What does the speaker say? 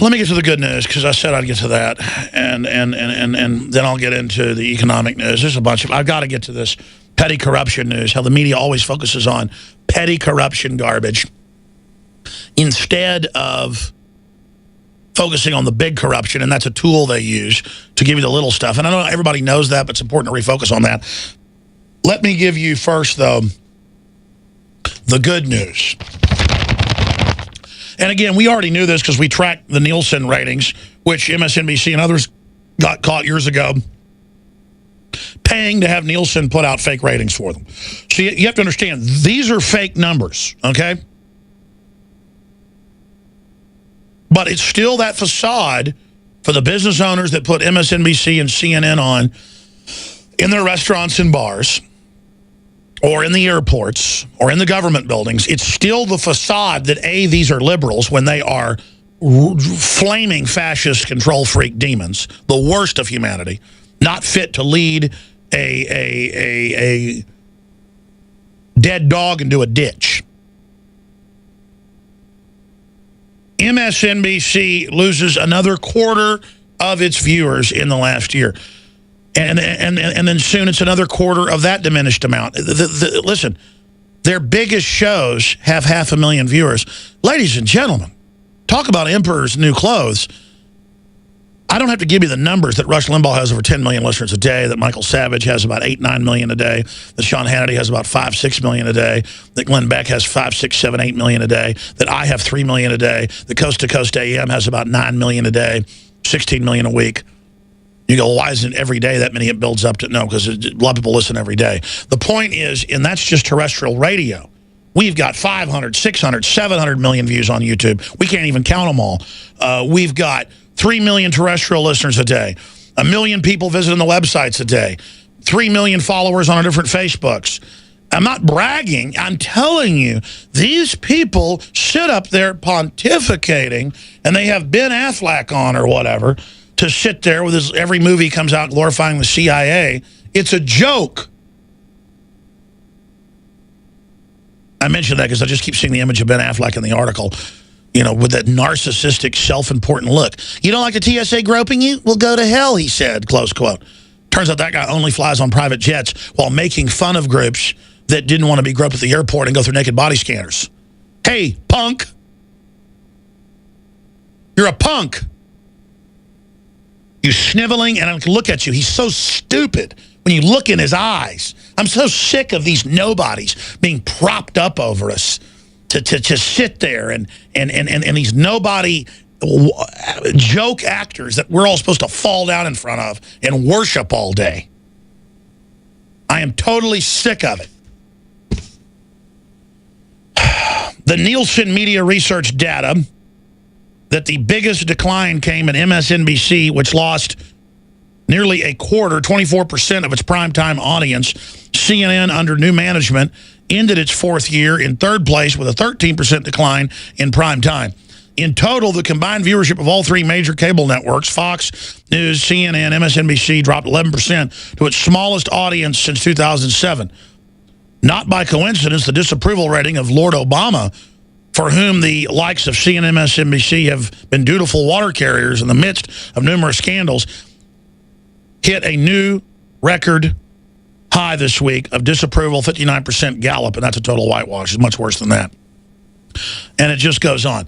let me get to the good news, because I said I'd get to that, and then I'll get into the economic news. There's a bunch of, I've got to get to this petty corruption news, how the media always focuses on petty corruption garbage instead of focusing on the big corruption, and that's a tool they use to give you the little stuff. And I know everybody knows that, but it's important to refocus on that. Let me give you first, though, the good news. And again, we already knew this because we tracked the Nielsen ratings, which MSNBC and others got caught years ago paying to have Nielsen put out fake ratings for them. So you have to understand, these are fake numbers, okay? But it's still that facade for the business owners that put MSNBC and CNN on in their restaurants and bars, or in the airports, or in the government buildings. It's still the facade that, A, these are liberals when they are flaming fascist control freak demons, the worst of humanity, not fit to lead a dead dog into a ditch. MSNBC loses another quarter of its viewers in the last year. And then soon it's another quarter of that diminished amount. Listen, their biggest shows have 500,000 viewers. Ladies and gentlemen, talk about emperor's new clothes. I don't have to give you the numbers that Rush Limbaugh has over 10 million listeners a day, that Michael Savage has about 8-9 million a day, that Sean Hannity has about 5-6 million a day, that Glenn Beck has 5-6-7-8 million a day, that I have 3 million a day, that Coast to Coast AM has about 9 million a day, 16 million a week. You go, well, why isn't every day that many it builds up to? No, because a lot of people listen every day. The point is, and that's just terrestrial radio. We've got 500, 600, 700 million views on YouTube. We can't even count them all. We've got 3 million terrestrial listeners a day, 1 million people visiting the websites a day, 3 million followers on our different Facebooks. I'm not bragging. I'm telling you, these people sit up there pontificating, and they have Ben Affleck on or whatever to sit there with his, every movie comes out glorifying the CIA. It's a joke. I mentioned that because I just keep seeing the image of Ben Affleck in the article, you know, with that narcissistic, self-important look. You don't like the TSA groping you? Well, go to hell, he said, close quote. Turns out that guy only flies on private jets while making fun of groups that didn't want to be groped at the airport and go through naked body scanners. Hey, punk. You're a punk. You sniveling, and I can look at you. He's so stupid when you look in his eyes. I'm so sick of these nobodies being propped up over us to sit there and these nobody joke actors that we're all supposed to fall down in front of and worship all day. I am totally sick of it. The Nielsen media research data that the biggest decline came in MSNBC, which lost nearly a quarter, 24% of its primetime audience. CNN, under new management, ended its fourth year in third place with a 13% decline in prime time. In total, the combined viewership of all three major cable networks, Fox News, CNN, MSNBC, dropped 11% to its smallest audience since 2007. Not by coincidence, the disapproval rating of Lord Obama, for whom the likes of CNN and MSNBC have been dutiful water carriers in the midst of numerous scandals, hit a new record high this week of disapproval, 59% Gallup, and that's a total whitewash. It's much worse than that. And it just goes on.